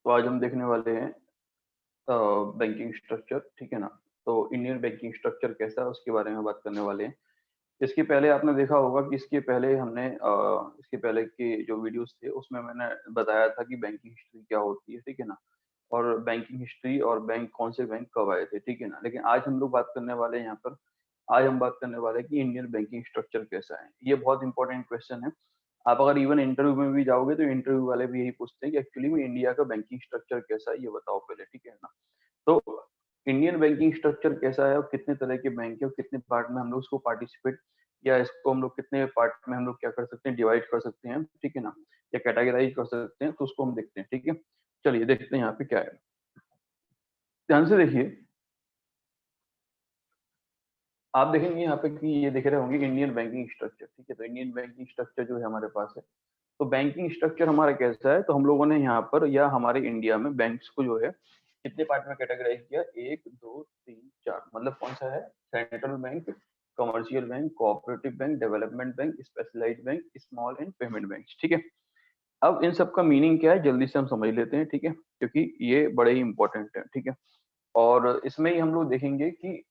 तो आज हम देखने वाले हैं बैंकिंग स्ट्रक्चर, ठीक है ना। तो इंडियन बैंकिंग स्ट्रक्चर कैसा है उसके बारे में बात करने वाले हैं। इसके पहले आपने देखा होगा कि इसके पहले हमने इसके पहले के जो वीडियोस थे उसमें मैंने बताया था कि बैंकिंग हिस्ट्री क्या होती है, ठीक है ना। और बैंकिंग हिस्ट्री और बैंक कौन से बैंक कब आए थे, ठीक है ना। लेकिन आज हम लोग बात करने वाले हैं यहाँ पर, आज हम बात करने वाले हैं कि इंडियन बैंकिंग स्ट्रक्चर कैसा है। ये बहुत इंपॉर्टेंट क्वेश्चन है। आप अगर इवन इंटरव्यू में भी जाओगे तो इंटरव्यू वाले भी यही पूछते हैं कि एक्चुअली में इंडिया का बैंकिंग स्ट्रक्चर कैसा है, ये बताओ पहले, ठीक है ना। तो इंडियन बैंकिंग स्ट्रक्चर कैसा है और कितने तरह के बैंक है और कितने पार्ट में हम लोग उसको पार्टिसिपेट या इसको हम लोग कितने पार्ट में हम लोग क्या कर सकते हैं, डिवाइड कर सकते हैं, ठीक है ना, या कैटेगराइज कर सकते हैं, तो उसको हम देखते हैं, ठीक है। चलिए देखते हैं यहाँ पे क्या है। ध्यान से देखिए, आप देखेंगे यहाँ पे कि ये दिख रहे होंगे इंडियन बैंकिंग स्ट्रक्चर, ठीक है। तो इंडियन बैंकिंग स्ट्रक्चर जो है हमारे पास है, तो बैंकिंग स्ट्रक्चर हमारा कैसा है, तो हम लोगों ने यहाँ पर या हमारे इंडिया में बैंक्स को जो है कितने पार्ट में कैटेगराइज किया, एक दो तीन चार, मतलब कौन सा है, central bank, commercial bank, cooperative bank, development bank, specialised bank, small and payment bank, ठीक है। अब इन सब का मीनिंग क्या है जल्दी से हम समझ लेते हैं, ठीक है, क्योंकि ये बड़े ही इंपॉर्टेंट है, ठीक है। और इसमें ही हम लोग देखेंगे कि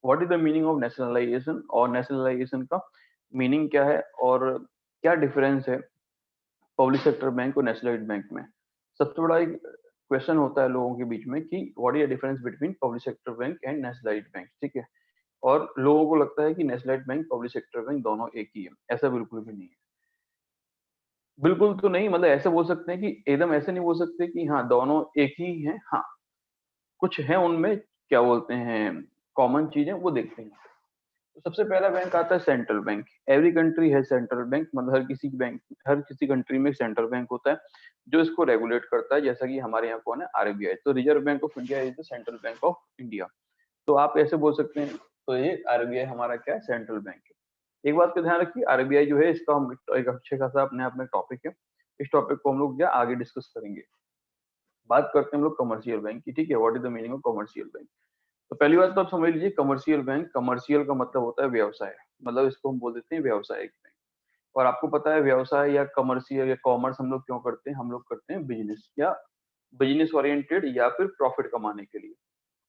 what is the meaning of nationalisation और नेशनलाइजेशन का मीनिंग क्या है और क्या डिफरेंस है पब्लिक सेक्टर बैंक और नेशनलाइज्ड बैंक में। सबसे बड़ा एक क्वेश्चन होता है लोगों के बीच में कि what is the difference between public sector bank and nationalised bank, ठीक है। और लोगों को लगता है कि nationalised bank public sector bank दोनों एक ही है। ऐसा बिल्कुल भी नहीं है। बिल्कुल तो नहीं, मतलब ऐसे बोल सकते हैं कि एकदम ऐसे नहीं बोल सकते कि हाँ दोनों एक ही हैं, हाँ कुछ है उनमें, क्या बोलते हैं, कॉमन चीजें वो देखते हैं। तो सबसे पहला बैंक आता है सेंट्रल बैंक। एवरी कंट्री है सेंट्रल बैंक, मतलब हर किसी कंट्री में सेंट्रल बैंक होता है जो इसको रेगुलेट करता है। जैसा कि हमारे यहाँ कौन है, आरबीआई। तो reserve bank of India is the central bank of India. तो आप ऐसे बोल सकते हैं। तो ये आरबीआई हमारा क्या है, सेंट्रल बैंक है। एक बात का ध्यान रखिए, आरबीआई जो है इसका हम एक अच्छे खासा अपने आप में टॉपिक है। इस टॉपिक को हम लोग क्या आगे डिस्कस करेंगे। बात करते हैं हम लोग कमर्शियल बैंक की, ठीक है। What is the meaning of commercial bank. तो पहली बात तो आप समझ लीजिए, कमर्शियल बैंक, कमर्शियल का मतलब होता है व्यवसाय, मतलब इसको हम बोल देते हैं व्यवसायिक बैंक। और आपको पता है व्यवसाय या कमर्शियल या कॉमर्स हम लोग क्यों करते हैं, हम लोग करते हैं बिजनेस या बिजनेस ओरिएंटेड या फिर प्रॉफिट कमाने के लिए।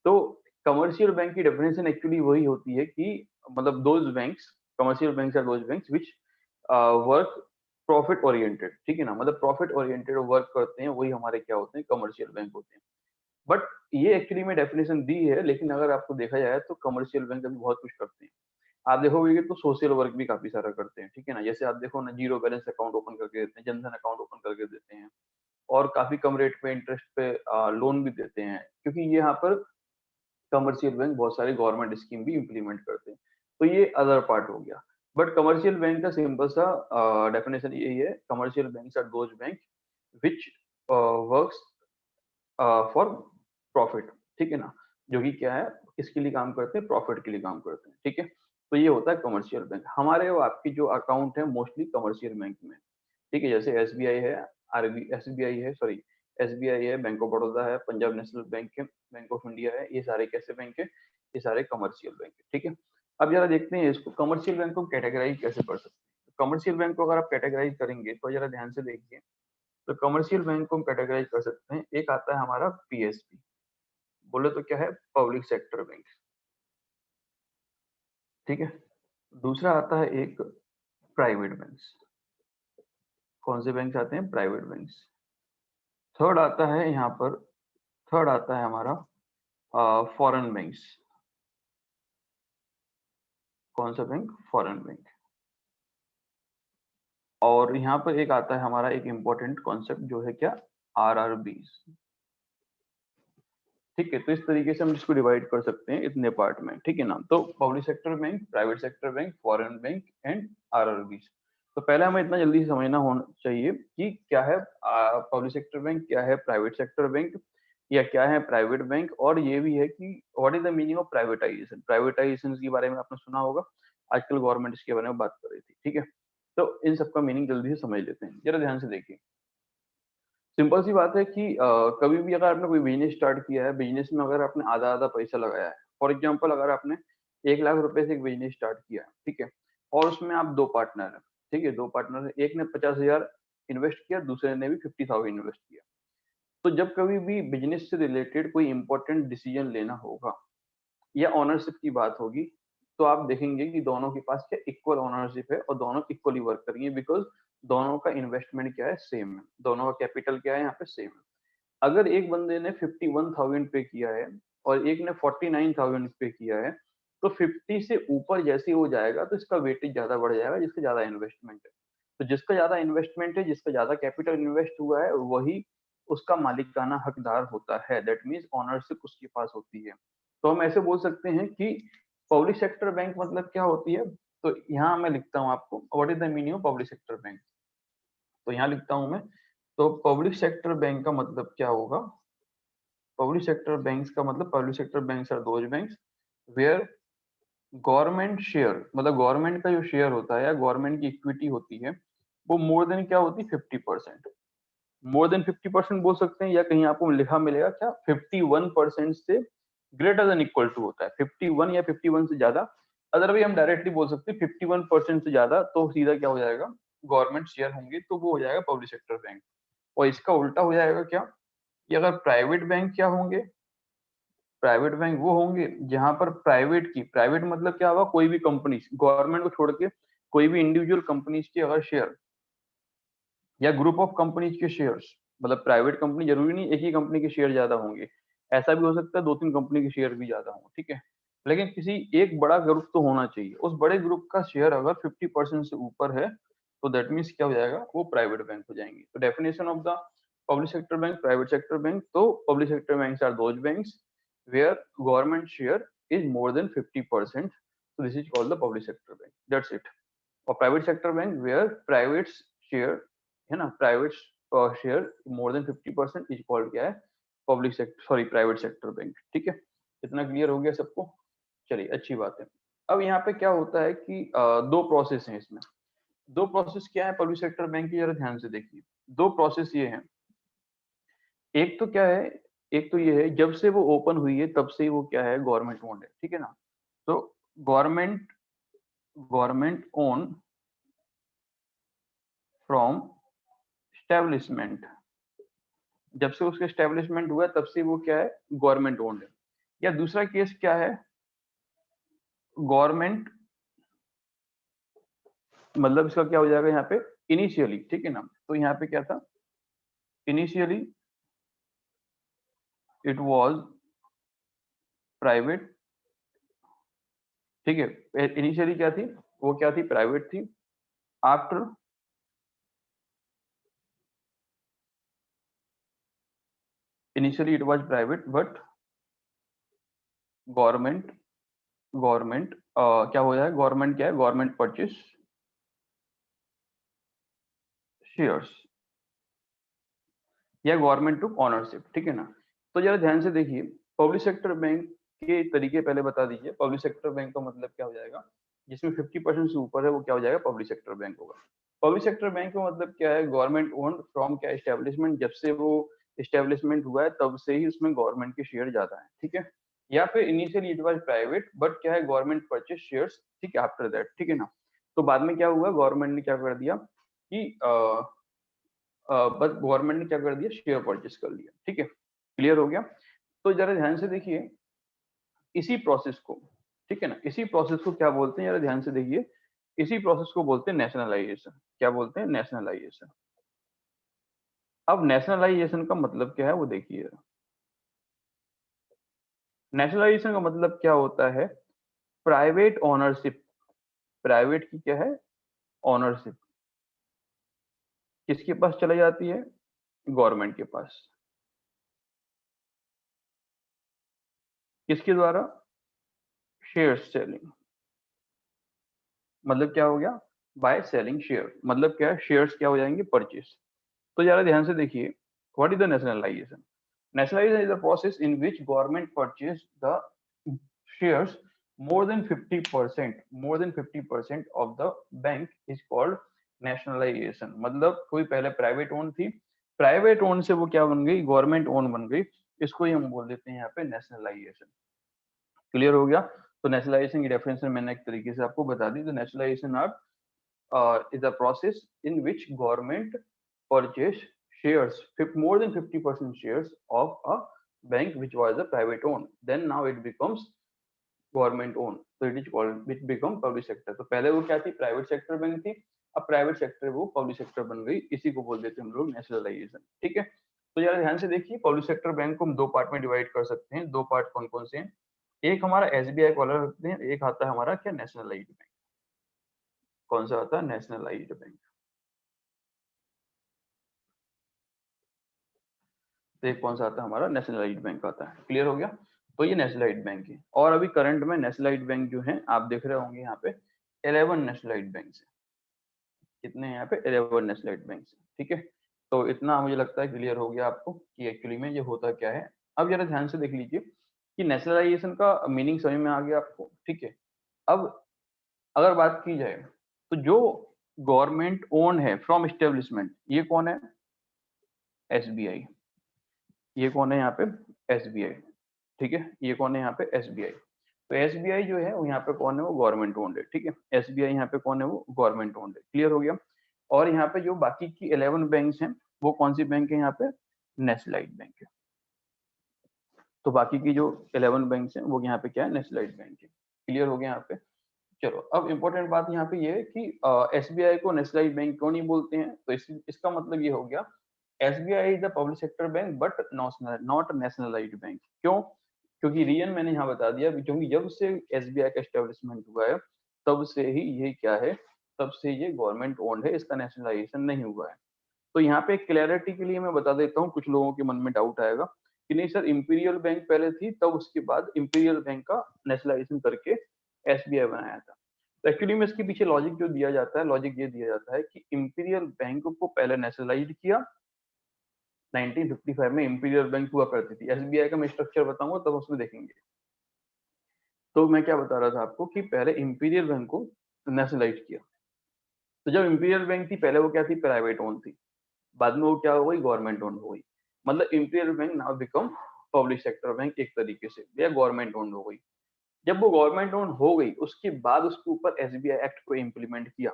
तो कमर्शियल बैंक की डेफिनेशन एक्चुअली वही होती है कि मतलब those banks, commercial banks are those banks which work profit oriented, ठीक है ना। मतलब प्रॉफिट ओरिएंटेड वर्क करते हैं, वही हमारे क्या होते हैं, कमर्शियल बैंक होते हैं। बट ये एक्चुअली में डेफिनेशन दी है, लेकिन अगर आपको देखा जाए तो कमर्शियल बैंक अभी बहुत कुछ करते हैं। आप देखोगे तो सोशल वर्क भी काफी सारा करते हैं, ठीक है ना। जैसे आप देखो ना, जीरो बैलेंस अकाउंट ओपन करके देते हैं, जनधन अकाउंट ओपन करके देते हैं, और काफी कम रेट पे इंटरेस्ट पे लोन भी देते हैं, क्योंकि ये यहाँ पर कमर्शियल बैंक बहुत सारे गवर्नमेंट स्कीम भी इम्प्लीमेंट करते हैं। तो ये अदर पार्ट हो गया। बट कमर्शियल बैंक का सिंपल सा डेफिनेशन यही है, commercial bank are those bank which works for profit, ठीक है ना। जो कि क्या है, किसके लिए काम करते हैं, प्रॉफिट के लिए काम करते हैं, ठीक है। तो ये होता है कमर्शियल बैंक। हमारे और आपकी जो अकाउंट है मोस्टली कमर्शियल बैंक में, ठीक है। जैसे एसबीआई है, आरबी एसबीआई है, सॉरी, एसबीआई है, बैंक ऑफ बड़ौदा है, पंजाब नेशनल बैंक है, बैंक ऑफ इंडिया है, ये सारे कैसे बैंक है, ये सारे कमर्शियल बैंक है, ठीक है। अब जरा देखते हैं इसको, कमर्शियल बैंक को कैटेगराइज कैसे कर सकते हैं। कमर्शियल बैंक को अगर आप कैटेगराइज करेंगे तो जरा ध्यान से देखिए। तो कमर्शियल बैंक को हम कैटेगराइज कर सकते हैं। एक आता है हमारा पीएसबी, बोले तो क्या है, पब्लिक सेक्टर बैंक, ठीक है। दूसरा आता है एक प्राइवेट बैंक्स। कौन से बैंक आते हैं, प्राइवेट बैंक्स। थर्ड आता है यहाँ पर, थर्ड आता है हमारा फॉरेन बैंक्स। कौन सा बैंक, फॉरेन बैंक। और यहाँ पर एक आता है हमारा एक इंपॉर्टेंट कॉन्सेप्ट जो है क्या, आरआरबी, ठीक है। तो इस तरीके से हम इसको डिवाइड कर सकते हैं इतने पार्ट में, ठीक है ना। तो public sector bank, private sector bank, foreign bank and RRB. तो पहले हमें इतना जल्दी से समझना होना चाहिए कि क्या है पब्लिक सेक्टर बैंक, क्या है प्राइवेट सेक्टर बैंक, या क्या है प्राइवेट बैंक। और ये भी है कि what is the meaning of privatisation. Privatisation के बारे में आपने सुना होगा, आजकल गवर्नमेंट इसके बारे में बात कर रही थी, ठीक है। तो इन सब का मीनिंग जल्दी से समझ लेते हैं, जरा ध्यान से देखिए। सिंपल सी बात है कि कभी भी अगर आपने कोई बिजनेस स्टार्ट किया है, बिजनेस में अगर आपने आधा आधा पैसा लगाया है, फॉर एग्जांपल अगर आपने 1 लाख रुपए से एक बिजनेस स्टार्ट किया है, ठीक है, और उसमें आप दो पार्टनर हैं, ठीक है, दो पार्टनर है, एक ने 50,000 इन्वेस्ट किया, दूसरे ने भी 50,000 इन्वेस्ट किया। तो जब कभी भी बिजनेस से रिलेटेड कोई इंपॉर्टेंट डिसीजन लेना होगा या ओनरशिप की बात होगी, तो आप देखेंगे कि दोनों के पास क्या इक्वल ओनरशिप है और दोनों इक्वली वर्क करेंगे, बिकॉज दोनों का इन्वेस्टमेंट क्या है, सेम है, दोनों का कैपिटल क्या है यहाँ पे, सेम है। अगर एक बंदे ने 51,000 पे किया है और एक ने 49,000 पे किया है, तो 50 से ऊपर जैसे ही हो जाएगा तो इसका वेटेज ज्यादा बढ़ जाएगा, जिसका ज्यादा इन्वेस्टमेंट है। तो जिसका ज्यादा इन्वेस्टमेंट है, जिसका ज्यादा कैपिटल इन्वेस्ट हुआ है, वही उसका मालिकाना हकदार होता है। दैट मीन्स ओनरशिप उसके पास होती है। तो हम ऐसे बोल सकते हैं कि पब्लिक सेक्टर बैंक मतलब क्या होती है। तो यहाँ मैं लिखता हूँ आपको, what is the meaning of public sector bank. तो यहाँ लिखता हूँ मैं, तो पब्लिक सेक्टर बैंक का मतलब क्या होगा। पब्लिक सेक्टर बैंक्स का मतलब, public sector banks are those banks where government share, मतलब गवर्नमेंट का जो शेयर होता है या गवर्नमेंट की इक्विटी होती है, वो मोर देन क्या होती है, 50%। मोर देन 50% बोल सकते हैं, या कहीं आपको लिखा मिलेगा क्या, 51% से ग्रेटर देन इक्वल टू होता है, 51 या 51 से ज्यादा। अदरवाइज हम डायरेक्टली बोल सकते हैं 51% से ज्यादा, तो सीधा क्या हो जाएगा, गवर्नमेंट शेयर होंगे, तो वो हो जाएगा पब्लिक सेक्टर बैंक। और इसका उल्टा हो जाएगा क्या, कि अगर प्राइवेट बैंक क्या होंगे, प्राइवेट बैंक वो होंगे जहां पर प्राइवेट की, प्राइवेट मतलब क्या होगा, कोई भी कंपनी, गवर्नमेंट को छोड़ के कोई भी इंडिविजुअल कंपनीज के अगर शेयर या ग्रुप ऑफ कंपनीज के शेयर्स, मतलब प्राइवेट कंपनी जरूरी नहीं एक ही कंपनी के शेयर ज्यादा होंगे, ऐसा भी हो सकता है दो तीन कंपनी के शेयर भी ज्यादा हों, ठीक है। लेकिन किसी एक बड़ा ग्रुप तो होना चाहिए, उस बड़े ग्रुप का शेयर अगर 50% से ऊपर है, तो दैट मीन्स क्या हो जाएगा, वो प्राइवेट बैंक हो जाएंगे। तो definition of the public sector bank, private sector bank, तो public sector banks are those banks where government share is more than 50%, so this is called the public sector bank, that's it। और private sector bank where private share, है ना, private share more than 50% is called क्या है, public sector, sorry private sector bank, ठीक है। इतना clear हो गया सबको, चलिए अच्छी बात है। अब यहाँ पे क्या होता है कि दो प्रोसेस हैं इसमें। दो प्रोसेस क्या है पब्लिक सेक्टर बैंक की, जरा ध्यान से देखिए। दो प्रोसेस ये हैं, एक तो क्या है, एक तो ये है जब से वो ओपन हुई है तब से ही वो क्या है, गवर्नमेंट ओन्ड है, ठीक है ना। तो government government own from establishment, जब से उसका स्टैब्लिशमेंट हुआ तब से वो क्या है, गवर्नमेंट ओन्ड है। या दूसरा केस क्या है, गवर्नमेंट, मतलब इसका क्या हो जाएगा यहाँ पे, इनिशियली, ठीक है ना। तो यहाँ पे क्या था, इनिशियली इट वाज प्राइवेट, ठीक है, इनिशियली क्या थी, वो क्या थी, प्राइवेट थी। After initially it was private but government, government क्या हो जाए, गवर्नमेंट क्या है, गवर्नमेंट परचेस शेयर्स या गवर्नमेंट टू ऑनरशिप, ठीक है ना। तो जरा ध्यान से देखिए, पब्लिक सेक्टर बैंक के तरीके पहले बता दीजिए। पब्लिक सेक्टर बैंक का मतलब क्या हो जाएगा, जिसमें 50% से ऊपर है वो क्या हो जाएगा, पब्लिक सेक्टर बैंक होगा। पब्लिक सेक्टर बैंक का मतलब क्या है, गवर्नमेंट ओन्ड फ्रॉम क्या, एस्टेब्लिशमेंट, जब से वो एस्टेब्लिशमेंट हुआ है तब से ही उसमें गवर्नमेंट के शेयर ज्यादा है, ठीक है। या फिर initially it was private but क्या है, गवर्नमेंट परचेज शेयर्स, ठीक है, आफ्टर दैट, ठीक है ना। तो बाद में क्या हुआ, गवर्नमेंट ने क्या कर दिया कि बस गवर्नमेंट ने क्या कर दिया, शेयर परचेस कर लिया, ठीक है, क्लियर हो गया। तो जरा ध्यान से देखिए इसी प्रोसेस को, ठीक है ना, इसी प्रोसेस को क्या बोलते हैं, जरा ध्यान से देखिए, इसी प्रोसेस को बोलते हैं नेशनलाइजेशन। क्या बोलते हैं, नेशनलाइजेशन। अब नेशनलाइजेशन का मतलब क्या है वो देखिए। नेशनलाइजेशन का मतलब क्या होता है, प्राइवेट ओनरशिप, प्राइवेट की क्या है, ओनरशिप किसके पास चली जाती है, गवर्नमेंट के पास। किसके द्वारा, शेयर सेलिंग, मतलब क्या हो गया, बाय सेलिंग शेयर, मतलब क्या है, शेयर्स क्या हो जाएंगे, परचेस। तो जरा ध्यान से देखिए, what is the nationalisation. Nationalisation is the process in which government purchase the shares more than 50%, more than 50% of the bank is called nationalization। मतलब कोई पहले प्राइवेट ओन थी, प्राइवेट ओन से वो क्या बन गई, गवर्नमेंट ओन बन गई, इसको ही हम बोल देते हैं यहाँ पे नेशनलाइजेशन। क्लियर हो गया। तो नेशनलाइजेशन की डेफिनेशन मैंने एक तरीके से आपको बता दी। तो nationalisation are is a process in which government purchase shares, more than 50% shares of a bank which was a private owned, then now it becomes government own, तो it is called, it become public sector. तो पहले वो क्या थी, private sector bank थी, अब private sector वो public sector बन गई, इसी को बोल देते हैं हम लोग नेशनलाइजेशन। ठीक है, तो यार ध्यान से देखिए, पब्लिक सेक्टर बैंक को हम दो पार्ट में डिवाइड कर सकते हैं। दो पार्ट कौन कौन से हैं, एक हमारा एसबीआई वाला रखते हैं, एक आता है हमारा क्या, नेशनलाइज्ड बैंक। कौन सा आता है, नेशनलाइज्ड बैंक। तो एक कौन सा आता है हमारा, नेशनलाइज्ड बैंक आता है। क्लियर हो गया, तो ये नेशनलाइज्ड बैंक है। और अभी करंट में नेशनलाइज्ड बैंक जो है आप देख रहे होंगे यहाँ पे 11 नेशनलाइज्ड बैंक है। कितने हैं यहाँ पे, 11 नेशनलाइज्ड बैंक है। ठीक है, तो इतना मुझे लगता है क्लियर हो गया आपको कि एक्चुअली में ये होता क्या है। अब जरा ध्यान से देख लीजिए कि नेशनलाइजेशन का मीनिंग समझ में आ गया आपको। ठीक है, अब अगर बात की जाए तो जो गवर्नमेंट ओन है फ्रॉम एस्टेब्लिशमेंट, ये कौन है, एसबीआई। ये कौन है यहाँ पे, एसबीआई। ठीक है, ये कौन है यहाँ पे, एसबीआई। तो एसबीआई जो है वो यहाँ पे कौन है, वो गवर्नमेंट ओन्ड है। ठीक है, एसबीआई यहाँ पे कौन है, वो गवर्नमेंट ओन्ड है। क्लियर हो गया। और यहाँ पे जो बाकी की 11 बैंक्स हैं वो कौन सी बैंक है, यहाँ पे नेशनलाइज्ड बैंक है। तो बाकी की जो 11 बैंक्स हैं वो यहाँ पे क्या है, नेशनलाइज्ड बैंक है। क्लियर हो गया यहाँ पे। चलो, अब इंपॉर्टेंट बात यहाँ पे ये है कि एसबीआई को नेशनलाइज्ड बैंक क्यों नहीं बोलते हैं, तो इसका मतलब ये हो गया, SBI is the public sector bank but not nationalised bank. क्यों, क्योंकि रीजन मैंने यहाँ बता दिया, क्योंकि जब से एसबीआई का एस्टेब्लिशमेंट हुआ है तब से ही ये क्या है, तब से ये गवर्नमेंट ओन्ड है, इसका नेशनलाइजेशन नहीं हुआ है। तो यहाँ पे क्लैरिटी के लिए मैं बता देता हूँ, कुछ लोगों के मन में डाउट आएगा कि नहीं सर, इंपीरियल बैंक पहले थी, तब उसके बाद इंपीरियल बैंक का नेशनलाइजेशन करके एसबीआई बनाया था। तो एक्चुअली में इसके पीछे लॉजिक जो दिया जाता है, लॉजिक ये दिया जाता है कि इंपीरियल बैंक को पहले नेशनलाइज किया 1955 में, इंपीरियल बैंक हुआ करती थी। एसबीआई का मैं स्ट्रक्चर बताऊंगा तब उसमें देखेंगे। तो मैं क्या बता रहा था आपको कि पहले इंपीरियल बैंक को नेशनलाइज किया। तो जब इंपीरियल बैंक थी पहले वो क्या थी, प्राइवेट ओन थी, बाद में वो क्या हो गई, गवर्नमेंट ओन हो गई। मतलब imperial bank now become public sector bank एक तरीके से, या गवर्नमेंट ओन हो गई। जब वो गवर्नमेंट ओन हो गई उसके बाद उसके ऊपर एसबीआई एक्ट को इम्प्लीमेंट किया।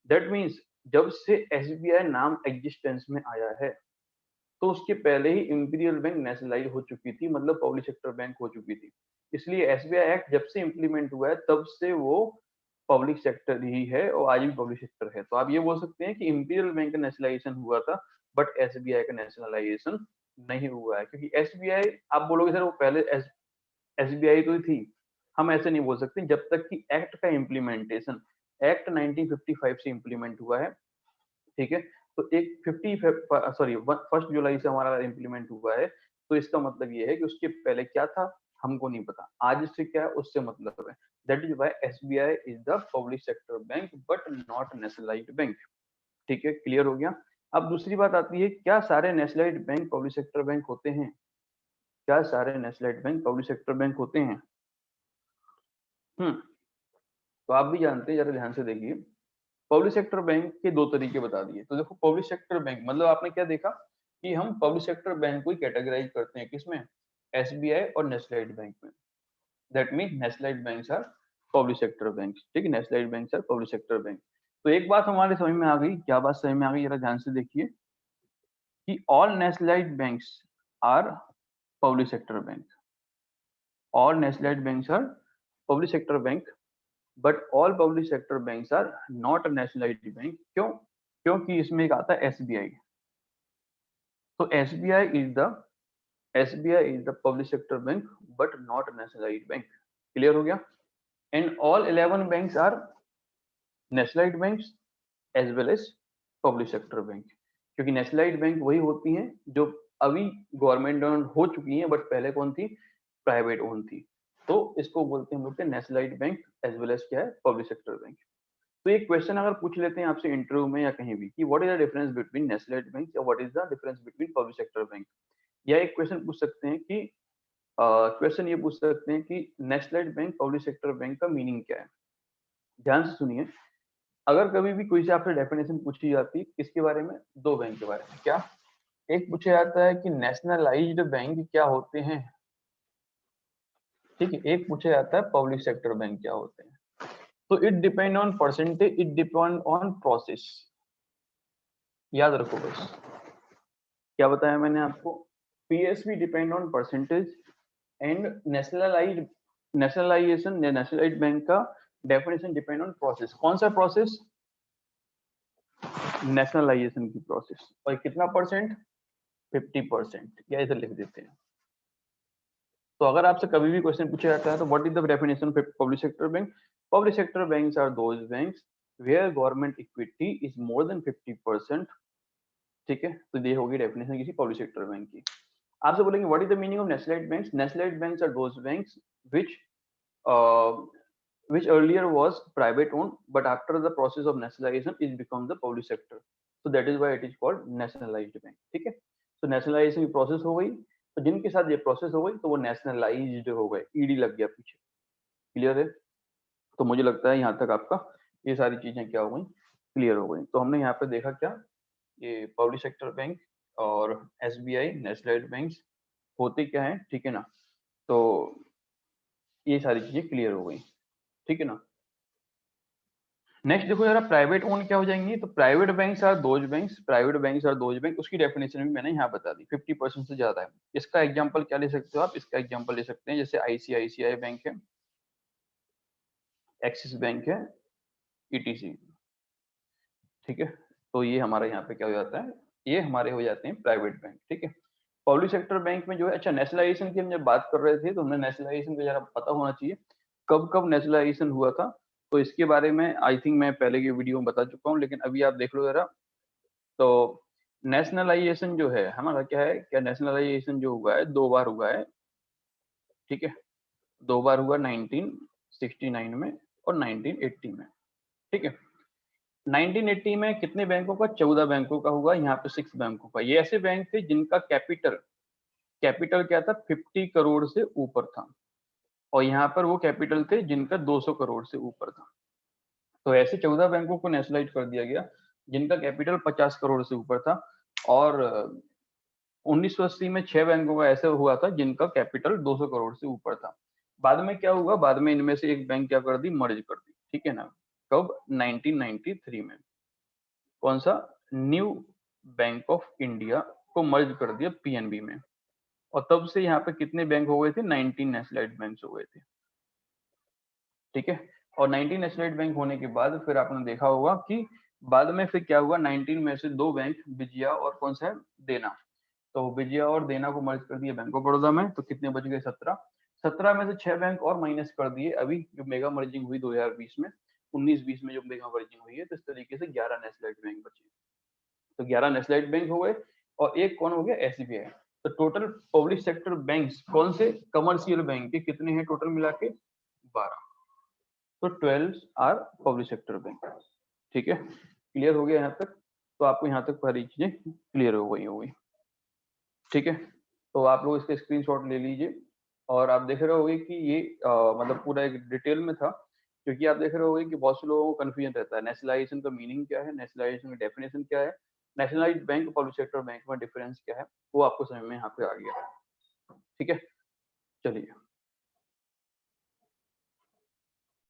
दैट मीन्स जब से एसबीआई नाम एग्जिस्टेंस में आया है तो उसके पहले ही इंपीरियल बैंक नेशनलाइज हो चुकी थी, मतलब पब्लिक सेक्टर बैंक हो चुकी थी। इसलिए एसबीआई एक्ट जब से इम्प्लीमेंट हुआ है तब से वो पब्लिक सेक्टर ही है और आज भी पब्लिक सेक्टर है। तो आप ये बोल सकते हैं कि इंपीरियल बैंक का नेशनलाइजेशन हुआ था बट एसबीआई का नेशनलाइजेशन नहीं हुआ है, क्योंकि एसबीआई, आप बोलोगे सर वो पहले एसबीआई तो थी, हम ऐसे नहीं बोल सकते जब तक कि एक्ट का इम्प्लीमेंटेशन, एक्ट 1955 से इम्प्लीमेंट हुआ है। ठीक है, तो एक 1 जुलाई से हमारा इम्प्लीमेंट हुआ है, तो इसका मतलब ये है कि उसके पहले क्या था हमको नहीं पता, आज से क्या है उससे मतलब है। That is why SBI is the public sector bank but not nationalised bank. ठीक है, क्लियर हो गया। अब दूसरी बात आती है, क्या सारे nationalised bank public sector bank होते हैं, क्या सारे nationalised bank public sector bank होते हैं। हम्म, तो आप भी जानते हैं, जरा ध्यान से देखिए, पब्लिक सेक्टर बैंक के दो तरीके बता दिए। तो देखो, पब्लिक सेक्टर बैंक मतलब आपने क्या देखा कि हम पब्लिक सेक्टर बैंक को ही कैटेगराइज करते हैं किसमें, एसबीआई और नेशनलाइज्ड बैंक में। That mean nationalised banks are public sector bank. ठीक है, nationalised banks are public sector bank. तो एक बात हमारे समझ में आ गई, क्या बात समझ में आ गई, जरा ध्यान से देखिए कि all nationalised banks are public sector bank, all nationalised banks are public sector bank but all public sector banks are not nationalised bank. क्यों, क्योंकि इसमें एक आता है एसबीआई। तो SBI is the public sector bank but not nationalised bank. Clear हो गया। And all 11 banks are nationalised banks as well as public sector bank, क्योंकि नेशनलाइज्ड बैंक वही होती हैं जो अभी गवर्नमेंट ओन हो चुकी हैं बट पहले कौन थी, प्राइवेट ओन थी। तो इसको बोलते हैं हम लोग nationalised bank as well as क्या है, पब्लिक सेक्टर बैंक। तो एक क्वेश्चन अगर पूछ लेते हैं आपसे इंटरव्यू में या कहीं भी कि what is the difference between nationalised bank या what is the difference between public sector bank, या एक क्वेश्चन पूछ सकते हैं कि क्वेश्चन ये पूछ सकते हैं कि nationalised bank public sector bank का मीनिंग क्या है। ध्यान से सुनिए, अगर कभी भी कोई से आपसे डेफिनेशन पूछी जाती किसके बारे में, दो बैंक के बारे में, क्या एक पूछा जाता है कि नेशनलाइज्ड बैंक क्या होते हैं, ठीक है, एक पूछा जाता है पब्लिक सेक्टर बैंक क्या होते हैं। तो it depend on percentage, it depend on process, याद रखो बस। क्या बताया मैंने आपको, PSB depend on percentage and nationalisation या नेशनलाइज्ड बैंक का डेफिनेशन डिपेंड ऑन प्रोसेस। कौन सा प्रोसेस? नेशनलाइजेशन की प्रोसेस। और कितना परसेंट? 50%। या इधर लिख देते हैं। तो अगर आपसे कभी भी क्वेश्चन पूछा जाता है तो what is the definition of public sector bank? Public sector banks are those banks where government equity is more than 50%। ठीक है, तो ये होगी डेफिनेशन किसी पब्लिक सेक्टर बैंक की। आपसे बोलेंगे what is the meaning of nationalised banks? Nationalised banks are those banks which which earlier was private owned but after the process of nationalization it becomes the public sector, so that is why it is called nationalized bank। ठीक है, तो nationalization की process हो गई, तो जिनके साथ ये प्रोसेस हो गई तो वो नेशनलाइज्ड हो गए, ईडी लग गया पीछे। क्लियर है? तो मुझे लगता है यहाँ तक आपका ये सारी चीजें क्या हो गई, क्लियर हो गई। तो हमने यहाँ पे देखा क्या, ये पब्लिक सेक्टर बैंक और एसबीआई नेशनलाइज्ड बैंक्स होते क्या है, ठीक है ना। तो ये सारी चीजें क्लियर हो गई, ठीक है ना। नेक्स्ट देखो जरा, प्राइवेट ओन क्या हो जाएंगी, तो private banks are those banks, private banks are those bank, उसकी डेफिनेशन भी मैंने यहाँ बता दी, 50% से ज्यादा है। इसका एग्जांपल क्या ले सकते हो आप? इसका एग्जांपल ले सकते हैं जैसे आईसीआईसीआई बैंक है, एक्सिस बैंक है, ईटीसी। ठीक है, तो ये हमारा यहाँ पे क्या हो जाता है, ये हमारे हो जाते हैं प्राइवेट बैंक। ठीक है, पब्लिक सेक्टर बैंक में जो है, अच्छा नेशनलाइजेशन की हम जब बात कर रहे थे तो हमने नेशनलाइजेशन का जरा पता होना चाहिए कब कब नेशनलाइजेशन हुआ था। तो इसके बारे में आई थिंक मैं पहले की वीडियो में बता चुका हूँ, लेकिन अभी आप देख लो जरा। तो नेशनलाइजेशन जो है हमारा क्या है, क्या नेशनलाइजेशन जो हुआ है 2 बार हुआ है। ठीक है, 2 बार हुआ 1969 में और 1980 में। ठीक है, 1980 में कितने बैंकों का? 14 बैंकों का हुआ, यहाँ पे 6 बैंकों का। ये ऐसे बैंक थे जिनका कैपिटल कैपिटल क्या था, 50 करोड़ से ऊपर था, और यहाँ पर वो कैपिटल थे जिनका 200 करोड़ से ऊपर था। तो ऐसे 14 बैंकों को नेशनलाइज कर दिया गया जिनका कैपिटल 50 करोड़ से ऊपर था। और 1980 में 6 बैंकों का ऐसा हुआ था जिनका कैपिटल 200 करोड़ से ऊपर था। बाद में क्या हुआ, बाद में इनमें से एक बैंक क्या कर दी, मर्ज कर दी। ठीक है ना, कब? 1993 में। कौन सा? न्यू बैंक ऑफ इंडिया को मर्ज कर दिया पीएनबी में, और तब से यहाँ पे कितने बैंक हो गए थे, 19 नेशनलाइज्ड बैंक हो गए थे। ठीक है, और 19 नेशनलाइज्ड बैंक होने के बाद फिर आपने देखा होगा कि बाद में फिर क्या हुआ, 19 में से 2 बैंक विजया और कौन सा है, देना। तो विजया और देना को मर्ज कर दिया बैंक ऑफ बड़ौदा में, तो कितने बच गए, 17। 17 में से 6 बैंक और माइनस कर दिए अभी जो मेगा मर्जिंग हुई 2020 में, 19-20 में जो मेगा मर्जिंग हुई है, तो इस तरीके से 11 नेशनलाइज्ड बैंक बचे। तो 11 नेशनलाइज्ड बैंक हो गए, और एक कौन हो गया, एसबीआई। तो टोटल पब्लिक सेक्टर बैंक्स कौन से, कमर्शियल बैंक के कितने हैं टोटल मिला के, 12। तो 12 आर पब्लिक सेक्टर बैंक। ठीक है, क्लियर हो गया यहाँ तक? तो आपको यहाँ तक सारी चीजें क्लियर हो गई होगी। ठीक है, तो आप लोग इसके स्क्रीनशॉट ले लीजिए, और आप देख रहे होंगे कि ये मतलब पूरा एक डिटेल में था, क्योंकि आप देख रहे होंगे कि बहुत से लोगों को कंफ्यूजन रहता है नेशनलाइजेशन का मीनिंग क्या है, नेशनलाइजेशन की डेफिनेशन क्या है, nationalised bank public sector bank में डिफरेंस क्या है, वो आपको समझ में यहाँ पे आ गया। ठीक है, चलिए।